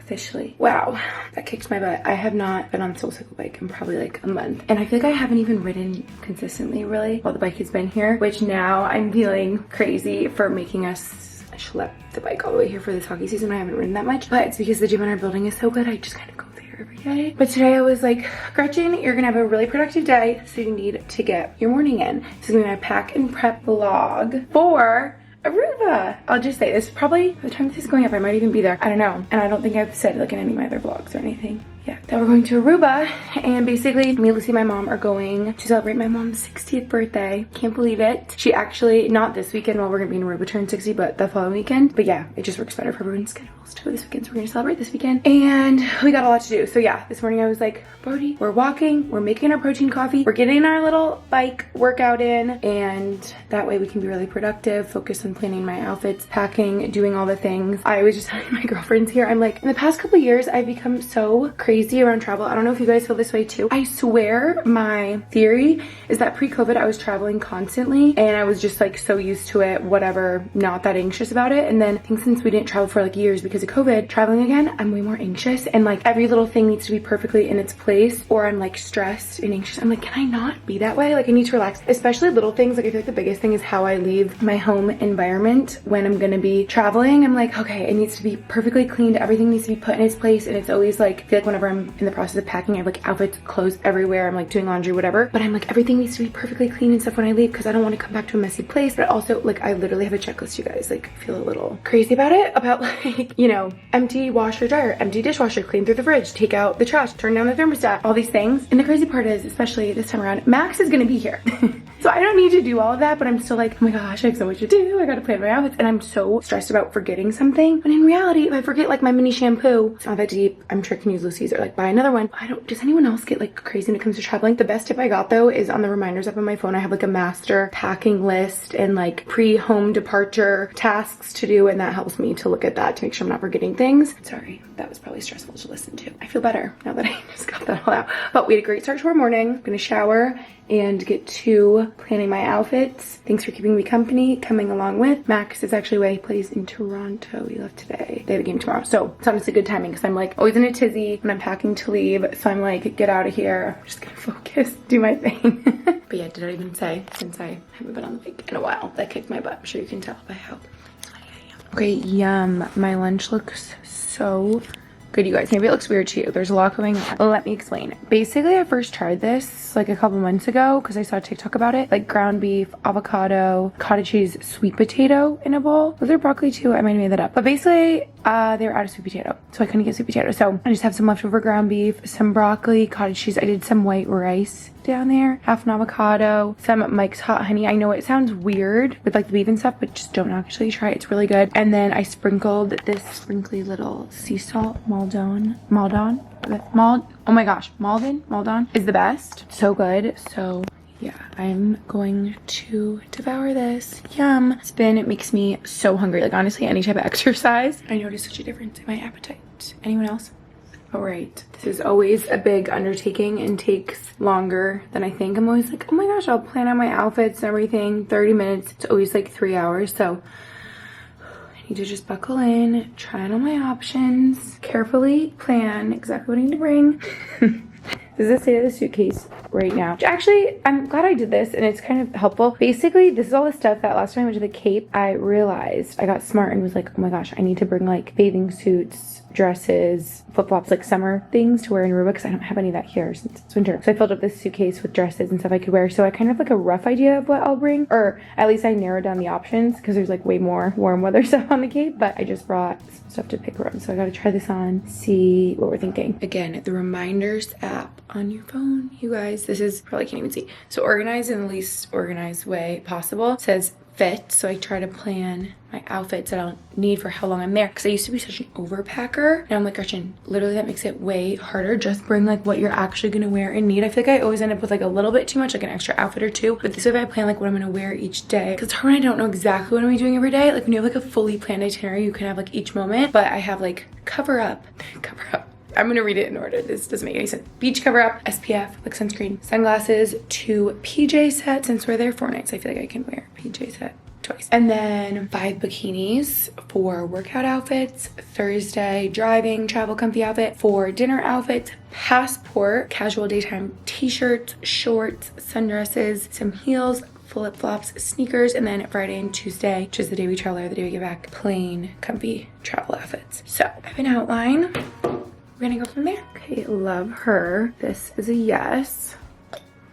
officially. Wow, that kicked my butt. I have not been on the SoulCycle bike in probably like a month. And I feel like I haven't even ridden consistently really while the bike has been here, which now I'm feeling crazy for making us schlep the bike all the way here for this hockey season. I haven't ridden that much, but it's because the gym in our building is so good. I just kind of go there every day. But today I was like, Gretchen, you're gonna have a really productive day, so you need to get your morning in. This is gonna be my pack and prep vlog for Aruba. I'll just say this, probably by the time this is going up, I might even be there. I don't know. And I don't think I've said like in any of my other vlogs or anything. Yeah, that we're going to Aruba, and basically me, Lucy, and my mom are going to celebrate my mom's 60th birthday. Can't believe it. She actually, not this weekend while we're gonna be in Aruba, turn 60, but the following weekend. But yeah, it just works better for everyone's schedules too this weekend, so we're gonna celebrate this weekend. And we got a lot to do. So yeah, this morning I was like, Brody, we're walking, we're making our protein coffee, we're getting our little bike workout in, and that way we can be really productive, focus on planning my outfits, packing, doing all the things. I was just telling my girlfriends here, I'm like, in the past couple of years, I've become so crazy around travel. I don't know if you guys feel this way too. I swear my theory is that pre-COVID I was traveling constantly and I was just like so used to it, whatever, not that anxious about it. And then I think since we didn't travel for like years because of COVID, traveling again, I'm way more anxious, and like every little thing needs to be perfectly in its place, or I'm like stressed and anxious. I'm like, can I not be that way? Like I need to relax, especially little things. Like I feel like the biggest thing is how I leave my home environment when I'm gonna be traveling. I'm like, okay, it needs to be perfectly cleaned. Everything needs to be put in its place. And it's always like, I feel like whenever I'm in the process of packing, I have like outfits, clothes everywhere. I'm like doing laundry, whatever. But I'm like, everything needs to be perfectly clean and stuff when I leave because I don't want to come back to a messy place. But also like I literally have a checklist, you guys. Like I feel a little crazy about it, about like, you know, empty washer dryer, empty dishwasher, clean through the fridge, take out the trash, turn down the thermostat, all these things. And the crazy part is, especially this time around, Max is gonna be here. So I don't need to do all of that, but I'm still like, oh my gosh, I have so much to do. I gotta plan my outfits. And I'm so stressed about forgetting something. But in reality, if I forget like my mini shampoo, it's not that deep. I'm sure I can use Lucy's or like buy another one. Does anyone else get like crazy when it comes to traveling? The best tip I got though is on the reminders app on my phone. I have like a master packing list and like pre-home departure tasks to do. And that helps me to look at that to make sure I'm not forgetting things. Sorry, that was probably stressful to listen to. I feel better now that I just got that all out. But we had a great start to our morning. I'm gonna shower and get to planning my outfits. Thanks for keeping me company, coming along with. Max is actually away. He plays in Toronto. He left today. They have a game tomorrow. So it's honestly good timing because I'm like always in a tizzy when I'm packing to leave. So I'm like, get out of here. I'm just gonna focus, do my thing. But yeah, did I even say, since I haven't been on the bike in a while, that kicked my butt. I'm sure you can tell by how sweaty I am. Okay, yum. My lunch looks so good, you guys. Maybe it looks weird to you. There's a lot going on. Let me explain. Basically, I first tried this like a couple months ago because I saw a TikTok about it. Like ground beef, avocado, cottage cheese, sweet potato in a bowl. Was there broccoli too? I might have made that up. But basically, they were out of sweet potato. So I couldn't get sweet potato. So I just have some leftover ground beef, some broccoli, cottage cheese. I did some white rice down there, half an avocado, some Mike's Hot Honey. I know it sounds weird with like the beef and stuff, but just don't actually try it. It's really good. And then I sprinkled this sprinkly little sea salt Maldon. Oh my gosh, Maldon is the best. So good. So yeah, I'm going to devour this. Yum. It makes me so hungry. Like honestly, any type of exercise, I notice such a difference in my appetite. Anyone else? All right, this is always a big undertaking and takes longer than I think. I'm always like, oh my gosh, I'll plan out my outfits and everything. 30 minutes. It's always like 3 hours. So I need to just buckle in, try on all my options, carefully plan exactly what I need to bring. This is the state of the suitcase right now. Actually, I'm glad I did this and it's kind of helpful. Basically, this is all the stuff that last time I went to the Cape, I realized I got smart and was like, oh my gosh, I need to bring like bathing suits, dresses, flip-flops, like summer things to wear in Aruba because I don't have any of that here since it's winter. So I filled up this suitcase with dresses and stuff I could wear. So I kind of like a rough idea of what I'll bring, or at least I narrowed down the options because there's like way more warm weather stuff on the Cape, but I just brought some stuff to pick from. So I got to try this on, see what we're thinking. Again, the reminders app on your phone, you guys. This is probably can't even see. So organized in the least organized way possible. It says fit, so I try to plan my outfits that I'll need for how long I'm there, because I used to be such an overpacker, and I'm like, Gretchen, literally that makes it way harder. Just bring like what you're actually gonna wear and need. I feel like I always end up with like a little bit too much, like an extra outfit or two, but this way if I plan like what I'm gonna wear each day, because it's hard when I don't know exactly what I'm doing every day. Like when you have like a fully planned itinerary, you can have like each moment, but I have like cover up. I'm gonna read it in order. This doesn't make any sense. Beach cover up, SPF, like sunscreen, sunglasses, 2 PJ sets. Since we're there 4 nights, I feel like I can wear PJ set choice. And then 5 bikinis for workout outfits, Thursday driving travel comfy outfit, for dinner outfits, passport, casual daytime t-shirts, shorts, sundresses, some heels, flip-flops, sneakers, and then Friday and Tuesday, which is the day we travel or the day we get back, plain comfy travel outfits. So I have an outline. We're gonna go from there. Okay, love her. This is a yes.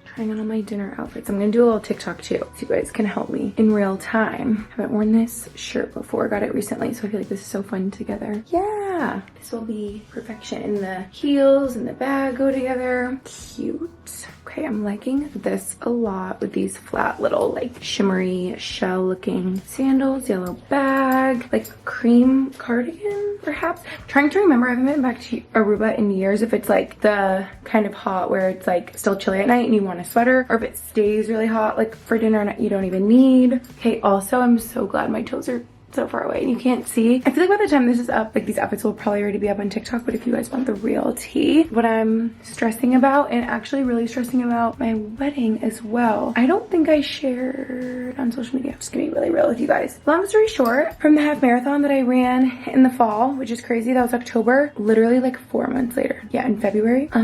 Trying on all my dinner outfits. I'm gonna do a little TikTok too, so you guys can help me in real time. I haven't worn this shirt before, got it recently, so I feel like this is so fun together. Yeah, this will be perfection. And the heels and the bag go together. Cute. Okay, I'm liking this a lot with these flat little like shimmery shell looking sandals, yellow bag, like cream cardigan perhaps. Trying to remember, I haven't been back to Aruba in years, if it's like the kind of hot where it's like still chilly at night and you want a sweater, or if it stays really hot like for dinner and you don't even need. Okay, also I'm so glad my toes are so far away and you can't see. I feel like by the time this is up, like these outfits will probably already be up on TikTok, but if you guys want the real tea, what I'm stressing about, and actually really stressing about my wedding as well, I don't think I shared on social media. I'm just gonna be really real with you guys. Long story short, from the half marathon that I ran in the fall, which is crazy, that was October, literally like 4 months later, yeah, in February, my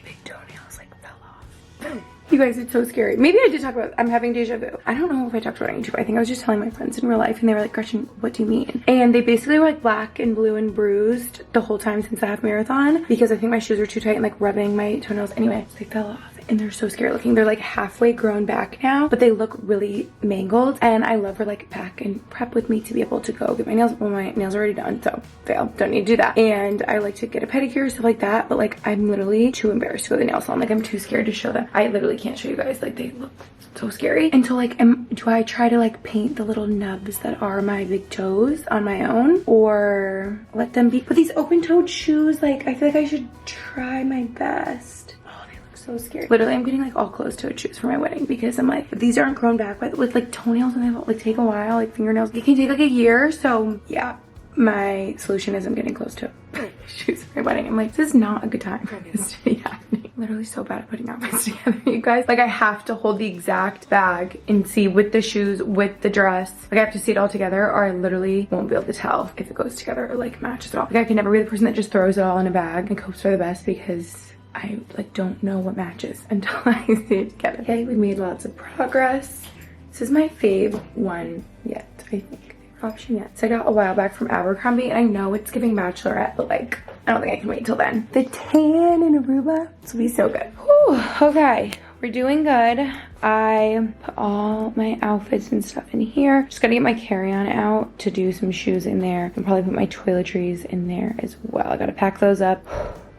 big toenails like fell off. You guys, it's so scary. Maybe I did talk about, I'm having deja vu. I don't know if I talked about it on YouTube. I think I was just telling my friends in real life and they were like, Gretchen, what do you mean? And they basically were like black and blue and bruised the whole time since the half marathon because I think my shoes were too tight and like rubbing my toenails. Anyway, so they fell off. And they're so scary looking. They're like halfway grown back now, but they look really mangled. And I love her like back and prep with me to be able to go get my nails. Well, my nails are already done, so fail. Don't need to do that. And I like to get a pedicure, stuff like that. But like, I'm literally too embarrassed to go to the nail salon. Like, I'm too scared to show them. I literally can't show you guys. Like, they look so scary. And so like, do I try to like paint the little nubs that are my big toes on my own, or let them be? But these open-toed shoes, like, I feel like I should try my best. So scary. Literally, I'm getting like all closed-toed shoes for my wedding because I'm like, if these aren't grown back with like toenails and they like take a while, like fingernails, it can take like a year. So yeah, my solution is I'm getting closed-toed shoes for my wedding. I'm like, this is not a good time for this to be happening. Literally so bad at putting outfits together, you guys. Like, I have to hold the exact bag and see with the shoes, with the dress. Like, I have to see it all together or I literally won't be able to tell if it goes together or like matches at all. Like, I can never be the person that just throws it all in a bag and hopes for the best because I like don't know what matches until I see it together. Okay, we made lots of progress. This is my fave one yet, I think. Option yet. So I got a while back from Abercrombie and I know it's giving bachelorette, but like, I don't think I can wait till then. The tan in Aruba, this will be so good. Whew, okay, we're doing good. I put all my outfits and stuff in here. Just gotta get my carry-on out to do some shoes in there and probably put my toiletries in there as well. I gotta pack those up.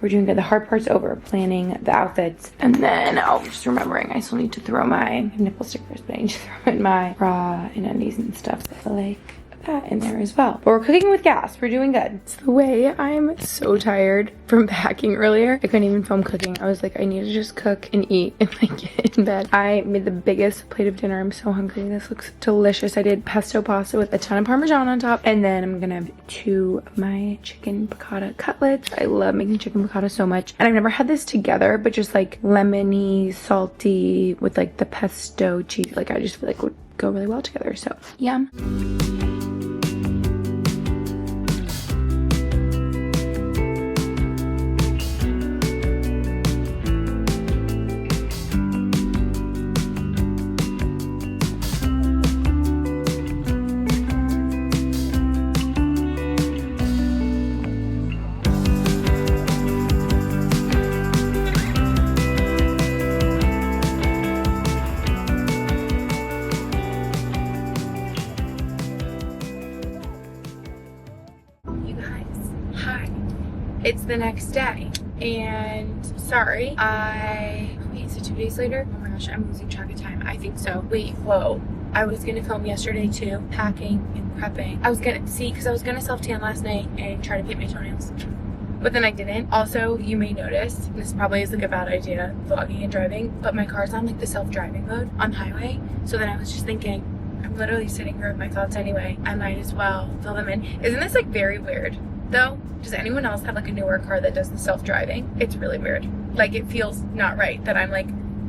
We're doing good. The hard part's over, planning the outfits. And then, oh, just remembering, I still need to throw my nipple stickers, but I need to throw in my bra and undies and stuff. So like that in there as well. But we're cooking with gas. We're doing good. It's the way I'm so tired from packing earlier. I couldn't even film cooking. I was like, I need to just cook and eat and like get in bed. I made the biggest plate of dinner. I'm so hungry. This looks delicious. I did pesto pasta with a ton of Parmesan on top. And then I'm gonna have 2 of my chicken piccata cutlets. I love making chicken piccata so much. And I've never had this together, but just like lemony, salty with like the pesto cheese. Like, I just feel like would go really well together. So yum. It's the next day and sorry, wait, is it 2 days later? Oh my gosh, I'm losing track of time. I think so. Wait, whoa. I was gonna film yesterday too, packing and prepping. I was gonna see, because I was gonna self-tan last night and try to paint my toenails, but then I didn't. Also, you may notice, this probably is like a bad idea, vlogging and driving, but my car's on like the self-driving mode on highway. So then I was just thinking, I'm literally sitting here with my thoughts anyway. I might as well fill them in. Isn't this like very weird though? Does anyone else have like a newer car that does the self-driving? It's really weird. Like, it feels not right that I'm like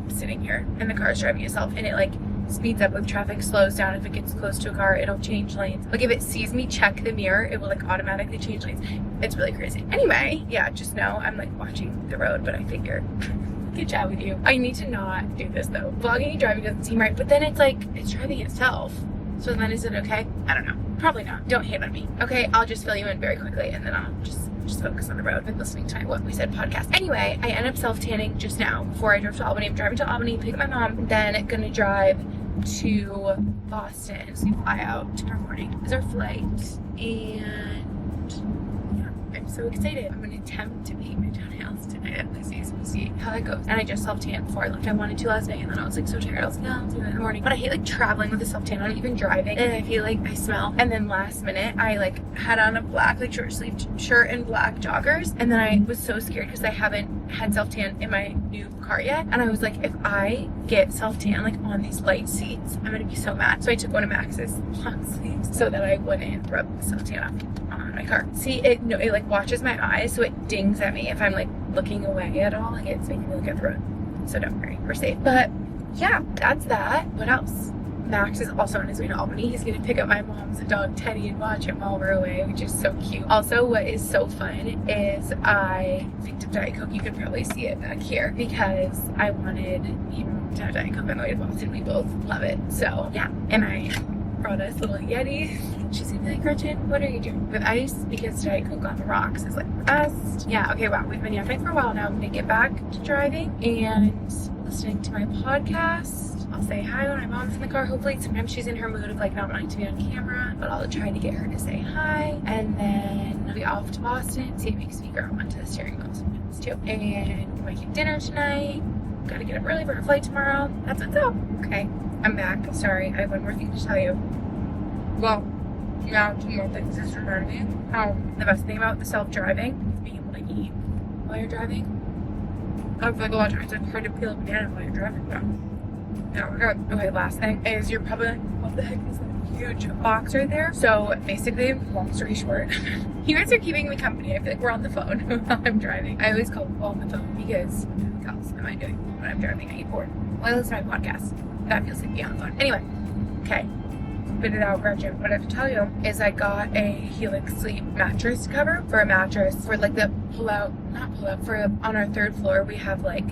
sitting here and the car's driving itself and it like speeds up with traffic, slows down if it gets close to a car, it'll change lanes. Like if it sees me check the mirror, it will like automatically change lanes. It's really crazy. Anyway, yeah, just know I'm like watching the road, but I figure good job with you. I need to not do this though. Vlogging and driving doesn't seem right, but then it's like, it's driving itself. So then is it okay? I don't know. Probably not. Don't hate on me. Okay, I'll just fill you in very quickly and then I'll just focus on the road and listening to my What We Said podcast. Anyway, I ended up self-tanning just now before I drove to Albany. I'm driving to Albany, pick up my mom, then gonna drive to Boston. So we fly out tomorrow morning is our flight, and yeah, I'm so excited. I'm gonna attempt to paint my toenails tonight at Lucy's. We'll see how that goes. And I just self-tanned before I left. I wanted to last night and then I was like so tired. I was like, no, I'll do it in the morning. But I hate like traveling with a self-tan on, even driving, and I feel like I smell. And then last minute I like had on a black like short sleeved shirt and black joggers, and then I was so scared because I haven't had self-tan in my new car yet, and I was like, if I get self-tan like on these light seats, I'm gonna be so mad. So I took one of Max's long sleeves so that I wouldn't rub self-tan off on my car. See, it like watches my eyes, so it dings at me if I'm like looking away at all. Like it's making me look at the road. So don't worry, we're safe. But yeah, that's that. What else? Max is also on his way to Albany. He's gonna pick up my mom's dog Teddy and watch him while we're away, which is so cute. Also, what is so fun is I picked up Diet Coke. You can probably see it back here because I wanted him to have Diet Coke on the way to Boston. We both love it. So yeah, and I brought us little Yeti. She's gonna be like, Gretchen, what are you doing with ice? Because Diet Coke on the rocks is like the best. Yeah, okay, wow, we've been yapping for a while now. I'm gonna get back to driving and listening to my podcast. I'll say hi when my mom's in the car. Hopefully sometimes she's in her mood of like not wanting to be on camera, but I'll try to get her to say hi. And then I'll be off to Boston. See, it makes me grow onto the steering wheel sometimes too. And we might get dinner tonight. Gotta get up early for our flight tomorrow. That's what's up. Okay, I'm back. Sorry, I have one more thing to tell you. Well, now 2 more things just reminded me. The best thing about the self-driving is being able to eat while you're driving. I feel like a lot of times it's hard to peel a banana while you're driving, but yeah, we're good. Okay, last thing is you're probably like, what the heck is that huge box right there? So basically, long story short, you guys are keeping me company. I feel like we're on the phone while I'm driving. I always call people on the phone because what else am I doing when I'm driving? I get bored. Well, I listen to my podcast. That feels like being on the phone. Anyway, okay. Spit it out, Gretchen. What I have to tell you is I got a Helix Sleep mattress cover for a mattress for like the on our 3rd floor we have like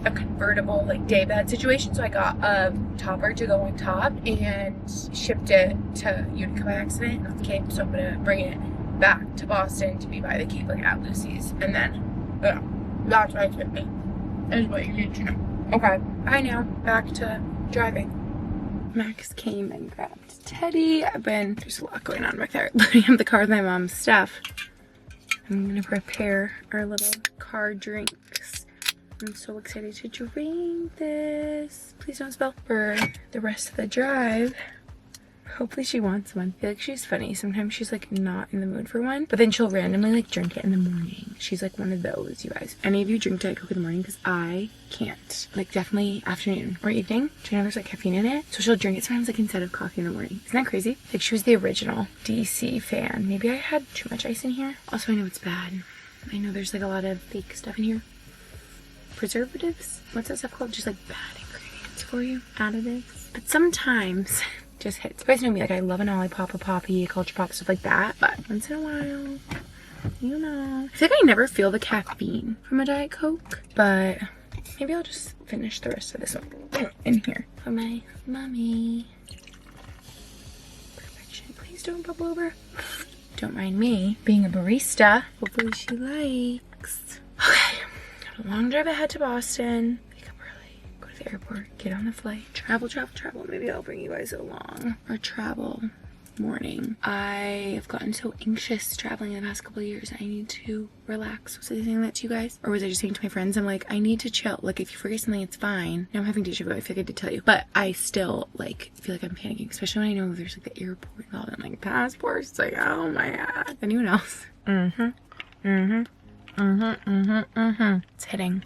a convertible like day bed situation, so I got a topper to go on top and shipped it to Utica by accident, not the Cape, so I'm gonna bring it back to Boston to be by the Cape like at Lucy's, and then yeah, that's why it's with me, is what you need to know. Okay, bye now, back to driving. Max came and grabbed Teddy. There's a lot going on back there. Loading up the car with my mom's stuff. I'm gonna prepare our little car drinks. I'm so excited to drink this. Please don't spill. For the rest of the drive. Hopefully she wants one. I feel like she's funny. Sometimes she's like not in the mood for one, but then she'll randomly like drink it in the morning. She's like one of those, you guys. Any of you drink Diet Coke in the morning? Because I can't. Like definitely afternoon or evening. Do you know there's like caffeine in it? So she'll drink it sometimes like instead of coffee in the morning. Isn't that crazy? Like she was the original DC fan. Maybe I had too much ice in here. Also, I know it's bad. I know there's like a lot of fake stuff in here. Preservatives? What's that stuff called? Just like bad ingredients for you. Additives. But sometimes just hits. You guys know me, like I love an Olipop, a Poppy, a Culture Pop, stuff like that. But once in a while, you know. I think I never feel the caffeine from a Diet Coke, but maybe I'll just finish the rest of this one in here for my mommy. Perfection. Please don't bubble over. Don't mind me being a barista. Hopefully she likes. Okay, got a long drive ahead to Boston. The airport, get on the flight, travel. Maybe I'll bring you guys along. Our travel morning. I have gotten so anxious traveling in the past couple of years. I need to relax. Was I saying that to you guys? Or was I just saying to my friends, I'm like, I need to chill. Like if you forget something, it's fine. Now I'm having deja vu. I feel like I did tell you. But I still like feel like I'm panicking, especially when I know there's like the airport and all that, like passports. It's like, oh my God. Anyone else? It's hitting.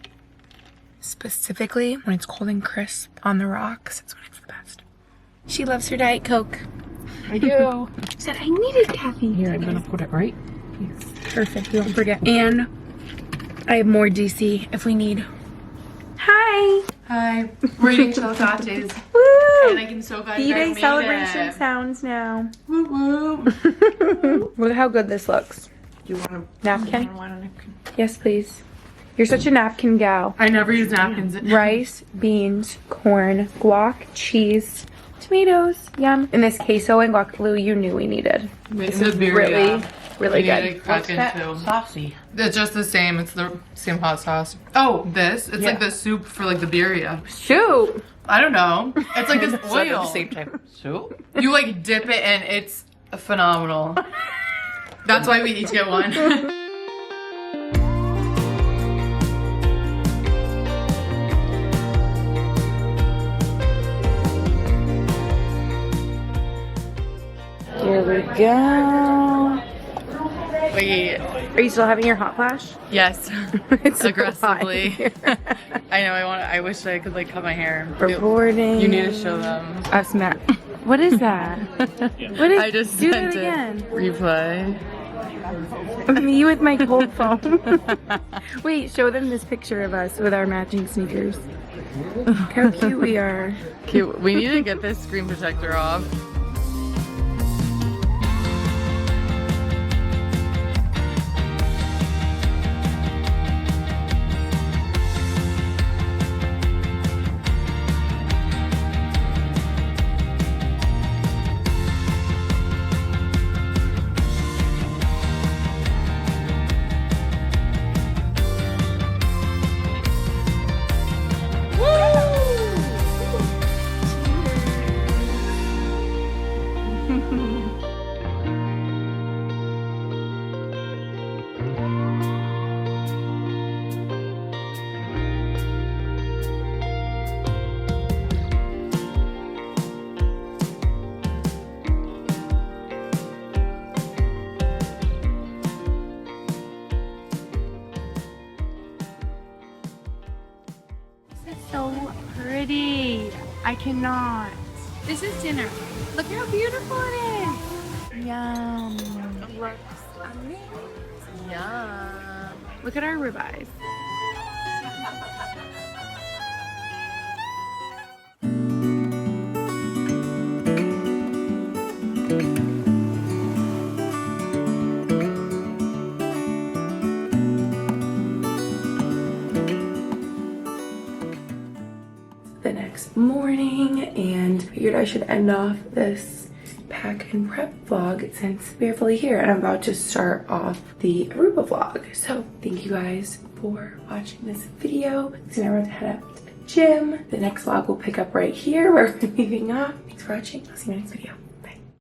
Specifically when it's cold and crisp on the rocks, it's when it's the best. She loves her Diet Coke. I do. She said I needed caffeine. Here, I'm gonna put it right. Yes. Perfect, we won't forget. And I have more DC if we need. Hi. Hi. We're eating chili lattes. Woo! And I'm so glad you guys B-Day made celebration it. sounds now. Woo woo. Look how good this looks. Do you want a Napkin? I want a napkin. Yes, please. You're such a napkin gal. I never use napkins. Rice, beans, corn, guac, cheese, tomatoes, yum. And this queso and guacamole you knew we needed. This is really, really good. What's that? Saucy. It's just the same. It's the same hot sauce. Oh, this? It's like the soup for like the birria. Soup. I don't know. It's like this At the oil. same time. Soup? You like dip it and it's phenomenal. That's why we each get one. Here we go. Wait. Are you still having your hot flash? Yes. It's so Aggressively. hot. I know. I wish I could like cut my hair. Recording. You need to show them. Us, Matt. What is that? What is? I just do sent that again. it. Replay. Me with my cold phone. Wait, show them this picture of us with our matching sneakers. Look how cute we are. Cute. We need to get this screen protector off. So pretty. I cannot. This is dinner. Look how beautiful it is. Yum. Looks amazing. Yum. Look at our ribeyes. The next morning and figured I should end off this pack and prep vlog since we're fully here and I'm about to start off the Aruba vlog. So thank you guys for watching this video. So now we're gonna head up to the gym. The next vlog will pick up right here where we're leaving off. Thanks for watching. I'll see you in the next video.